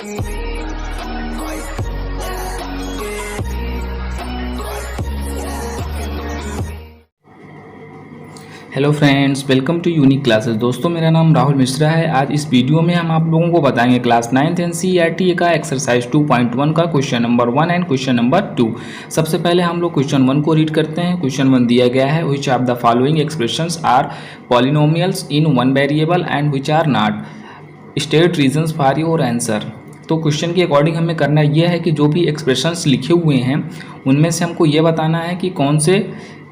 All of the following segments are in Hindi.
Hello friends, welcome to Unique Classes. दोस्तों, मेरा नाम राहुल मिश्रा है। आज इस वीडियो में हम आप लोगों को बताएंगे क्लास 9th एनसीईआरटी का एक्सरसाइज 2.1 का question number 1 and question number 2। सबसे पहले हम लोग क्वेश्चन 1 को रीड करते हैं। क्वेश्चन 1 दिया गया है, which of the following expressions are polynomials in one variable and which are not, state reasons for your answer. तो क्वेश्चन के अकॉर्डिंग हमें करना यह है कि जो भी एक्सप्रेशंस लिखे हुए हैं उनमें से हमको ये बताना है कि कौन से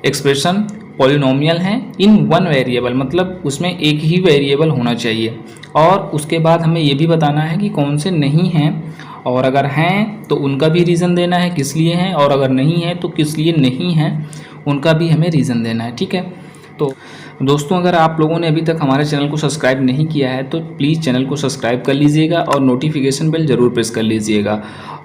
एक्सप्रेशन पॉलिनोमियल हैं इन वन वेरिएबल, मतलब उसमें एक ही वेरिएबल होना चाहिए। और उसके बाद हमें ये भी बताना है कि कौन से नहीं हैं, और अगर हैं तो उनका भी रीज़न देना है किस लिए हैं, और अगर नहीं है तो किस लिए नहीं है उनका भी हमें रीज़न देना है। ठीक है। तो दोस्तों, अगर आप लोगों ने अभी तक हमारे चैनल को सब्सक्राइब नहीं किया है तो प्लीज़ चैनल को सब्सक्राइब कर लीजिएगा और नोटिफिकेशन बेल ज़रूर प्रेस कर लीजिएगा,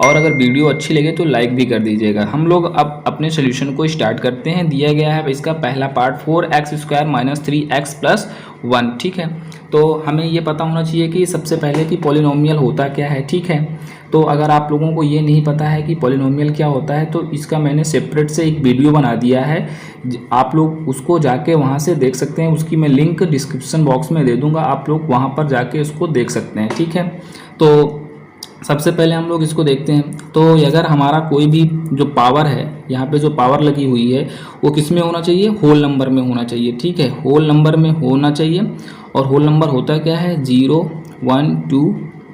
और अगर वीडियो अच्छी लगे तो लाइक भी कर दीजिएगा। हम लोग अब अपने सोल्यूशन को स्टार्ट करते हैं। दिया गया है इसका पहला पार्ट 4x² - 3x + 1। ठीक है। तो हमें ये पता होना चाहिए कि सबसे पहले कि पॉलिनोमियल होता क्या है। ठीक है। तो अगर आप लोगों को ये नहीं पता है कि पॉलिनोमियल क्या होता है तो इसका मैंने सेपरेट से एक वीडियो बना दिया है, आप लोग उसको जाके वहाँ से देख सकते हैं। उसकी मैं लिंक डिस्क्रिप्शन बॉक्स में दे दूँगा, आप लोग वहाँ पर जाके उसको देख सकते हैं। ठीक है। तो सबसे पहले हम लोग इसको देखते हैं। तो अगर हमारा कोई भी जो पावर है, यहाँ पे जो पावर लगी हुई है वो किस में होना चाहिए, होल नंबर में होना चाहिए। ठीक है, होल नंबर में होना चाहिए। और होल नंबर होता क्या है, 0 1 2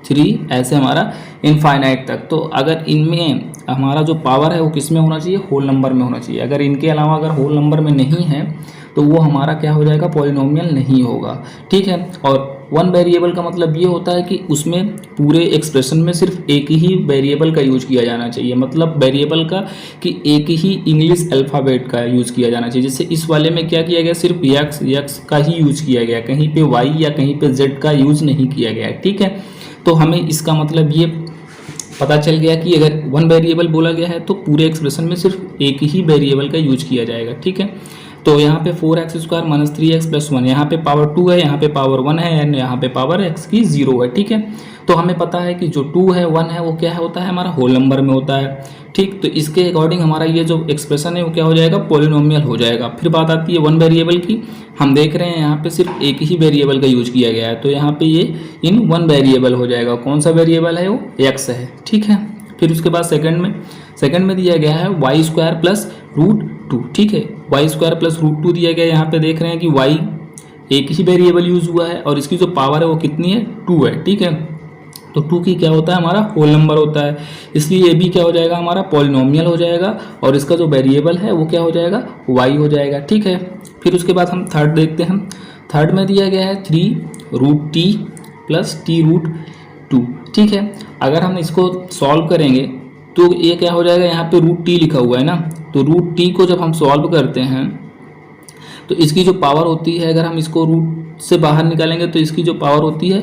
3 ऐसे हमारा इनफाइनाइट तक। तो अगर इनमें हमारा जो पावर है वो किस में होना चाहिए, होल नंबर में होना चाहिए। अगर इनके अलावा अगर होल नंबर में नहीं है तो वो हमारा क्या हो जाएगा, पॉलिनोमियल नहीं होगा। ठीक है। और वन वेरिएबल का मतलब ये होता है कि उसमें पूरे एक्सप्रेशन में सिर्फ एक ही वेरिएबल का यूज किया जाना चाहिए, मतलब वेरिएबल का कि एक ही इंग्लिश अल्फ़ाबेट का यूज किया जाना चाहिए। जैसे इस वाले में क्या किया गया, सिर्फ यक्स का ही यूज किया गया, कहीं पे वाई या कहीं पे जेड का यूज नहीं किया गया। ठीक है। तो हमें इसका मतलब ये पता चल गया कि अगर वन वेरिएबल बोला गया है तो पूरे एक्सप्रेशन में सिर्फ एक ही वेरिएबल का यूज किया जाएगा। ठीक है। तो यहाँ पे 4x² - 3x + 1, यहाँ पे पावर 2 है, यहाँ पे पावर 1 है, एंड यहाँ पे पावर x की 0 है। ठीक है। तो हमें पता है कि जो 2 है 1 है वो क्या होता है, हमारा होल नंबर में होता है। ठीक। तो इसके अकॉर्डिंग हमारा ये जो एक्सप्रेशन है वो क्या हो जाएगा, पॉलिनोमियल हो जाएगा। फिर बात आती है वन वेरिएबल की। हम देख रहे हैं यहाँ पे सिर्फ एक ही वेरिएबल का यूज किया गया है, तो यहाँ पे ये इन वन वेरिएबल हो जाएगा। कौन सा वेरिएबल है, वो x है। ठीक है। फिर उसके बाद सेकंड में दिया गया है y² + √2। ठीक है, y² + √2 दिया गया है। यहाँ पे देख रहे हैं कि y एक ही वेरिएबल यूज हुआ है और इसकी जो पावर है वो कितनी है, 2 है। ठीक है। तो 2 की क्या होता है, हमारा होल नंबर होता है, इसलिए ये भी क्या हो जाएगा, हमारा पॉलिनोमियल हो जाएगा। और इसका जो वेरिएबल है वो क्या हो जाएगा, y हो जाएगा। ठीक है। फिर उसके बाद हम थर्ड देखते हैं। थर्ड में दिया गया है 3√t + t√2। ठीक है। अगर हम इसको सॉल्व करेंगे तो ये क्या हो जाएगा, यहाँ पे √t लिखा हुआ है ना, तो √t को जब हम सॉल्व करते हैं तो इसकी जो पावर होती है, अगर हम इसको रूट से बाहर निकालेंगे तो इसकी जो पावर होती है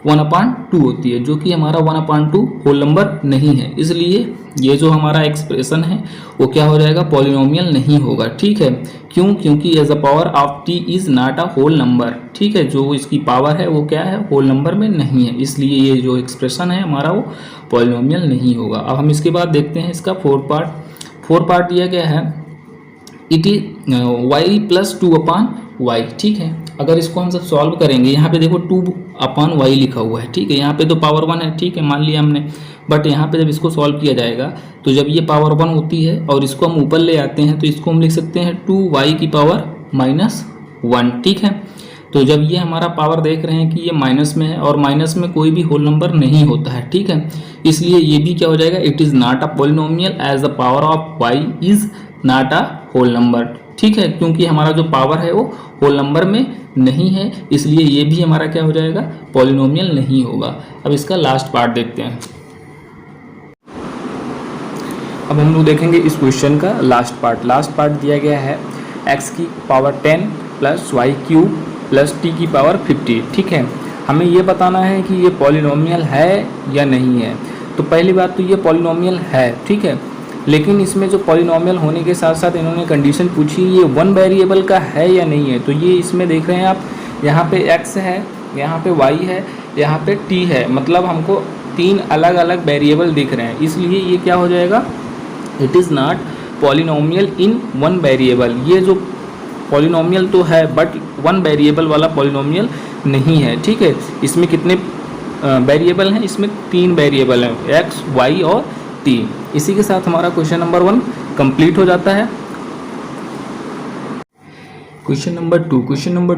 1/2 होती है, जो कि हमारा 1/2 होल नंबर नहीं है। इसलिए ये जो हमारा एक्सप्रेशन है वो क्या हो जाएगा, पॉलिनोमियल नहीं होगा। ठीक है। क्यों, क्योंकि as a power of t is not a whole number. ठीक है, जो इसकी पावर है वो क्या है, होल नंबर में नहीं है, इसलिए ये जो एक्सप्रेशन है हमारा वो पॉलिनोमियल नहीं होगा। अब हम इसके बाद देखते हैं इसका फोर्थ पार्ट दिया गया है, इट इज y + 2/y। ठीक है। अगर इसको हम सब सॉल्व करेंगे, यहाँ पे देखो 2/y लिखा हुआ है। ठीक है। यहाँ पे तो पावर 1 है, ठीक है, मान लिया हमने। बट यहाँ पे जब इसको सॉल्व किया जाएगा तो जब ये पावर 1 होती है और इसको हम ऊपर ले आते हैं तो इसको हम लिख सकते हैं 2y की पावर -1। ठीक है। तो जब ये हमारा पावर देख रहे हैं कि ये माइनस में है और माइनस में कोई भी होल नंबर नहीं होता है। ठीक है। इसलिए ये भी क्या हो जाएगा, it is not a polynomial as the power of y is not a whole number. ठीक है, क्योंकि हमारा जो पावर है वो होल नंबर में नहीं है, इसलिए ये भी हमारा क्या हो जाएगा, पॉलिनोमियल नहीं होगा। अब इसका लास्ट पार्ट देखते हैं। अब हम लोग देखेंगे इस क्वेश्चन का लास्ट पार्ट दिया गया है x की पावर 10 + y³ + t की पावर 50। ठीक है। हमें ये बताना है कि ये पॉलिनोमियल है या नहीं है। तो पहली बात तो ये पॉलिनोमियल है। ठीक है। लेकिन इसमें जो पॉलिनोमियल होने के साथ साथ इन्होंने कंडीशन पूछी, ये वन वेरिएबल का है या नहीं है। तो ये इसमें देख रहे हैं आप, यहाँ पे x है, यहाँ पे y है, यहाँ पे t है, मतलब हमको तीन अलग अलग वेरिएबल दिख रहे हैं, इसलिए ये क्या हो जाएगा, it is not polynomial in one variable. ये जो पॉलिनोमियल तो है बट वन वेरिएबल वाला पॉलिनोमियल नहीं है, ठीक है। इसमें कितने वेरिएबल हैं, इसमें 3 वेरिएबल हैं, एक्स, वाई और टी। इसी के साथ हमारा क्वेश्चन नंबर 1 कंप्लीट हो जाता है। क्वेश्चन नंबर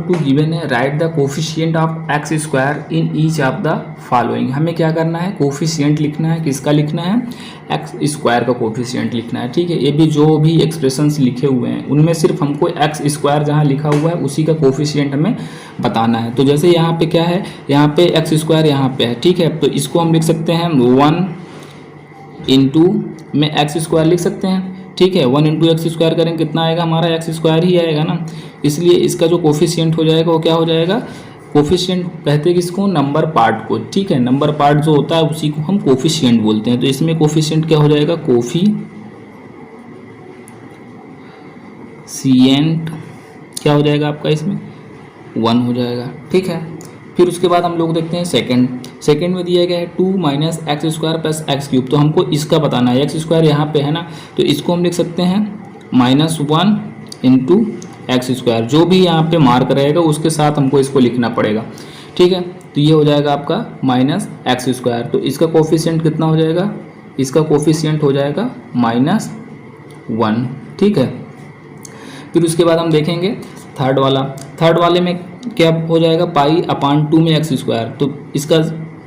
2 गिवन है, right the coefficient of x square in each of the following. हमें क्या करना है, कोफिशिएंट लिखना है, किसका लिखना है, एक्स स्क्वायर का कोफिशिएंट लिखना है, ठीक है। ये भी जो भी एक्सप्रेशंस लिखे हुए हैं उनमें सिर्फ हमको एक्स स्क्वायर जहाँ लिखा हुआ है उसी का कोफिशिएंट हमें बताना है। तो जैसे यहाँ पे क्या है, यहाँ पे एक्स स्क्वायर यहाँ पे है, ठीक है। तो इसको हम लिख सकते हैं 1 इंटू में एक्स स्क्वायर लिख सकते हैं, ठीक है। 1 इंटू एक्स स्क्वायर करेंगे कितना आएगा, हमारा एक्स स्क्वायर ही आएगा ना, इसलिए इसका जो कोफिशिएंट हो जाएगा वो क्या हो जाएगा, कोफिशिएंट कहते हैं किसको, नंबर पार्ट को, ठीक है। नंबर पार्ट जो होता है उसी को हम कोफिशिएंट बोलते हैं। तो इसमें कोफिशिएंट क्या हो जाएगा, कोफिशिएंट क्या हो जाएगा आपका, इसमें 1 हो जाएगा, ठीक है। फिर उसके बाद हम लोग देखते हैं सेकंड में दिया गया है 2 minus x square plus x cube. तो हमको इसका बताना है, एक्स स्क्वायर यहाँ पे है ना, तो इसको हम लिख सकते हैं -1 इंटू एक्स स्क्वायर। जो भी यहाँ पे मार्क रहेगा उसके साथ हमको इसको लिखना पड़ेगा, ठीक है। तो ये हो जाएगा आपका माइनस एक्स स्क्वायर। तो इसका कोफिशिएंट कितना हो जाएगा, इसका कोफिशिएंट हो जाएगा -1, ठीक है। फिर उसके बाद हम देखेंगे थर्ड वाले में क्या हो जाएगा, π/2 में एक्स स्क्वायर। तो इसका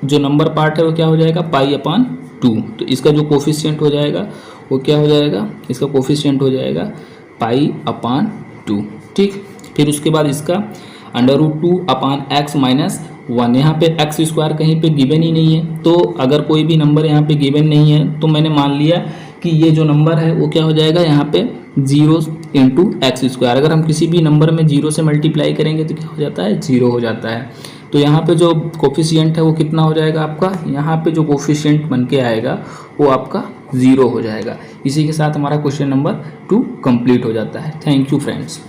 जो नंबर पार्ट है वो क्या हो जाएगा, π/2। तो इसका जो कोफिशिएंट हो जाएगा वो क्या हो जाएगा, इसका कोफिशिएंट हो जाएगा π/2, ठीक। फिर उसके बाद इसका √2/x - 1। यहाँ पे एक्स स्क्वायर कहीं पे गिवन ही नहीं है, तो अगर कोई भी नंबर यहाँ पे गिवन नहीं है तो मैंने मान लिया कि ये जो नंबर है वो क्या हो जाएगा, यहाँ पे 0 इंटू एक्स स्क्वायर। अगर हम किसी भी नंबर में 0 से मल्टीप्लाई करेंगे तो क्या हो जाता है, 0 हो जाता है। तो यहाँ पे जो कोफिशिएंट है वो कितना हो जाएगा आपका, यहाँ पे जो कोफिशिएंट बन के आएगा वो आपका 0 हो जाएगा। इसी के साथ हमारा क्वेश्चन नंबर 2 कंप्लीट हो जाता है। Thank you friends.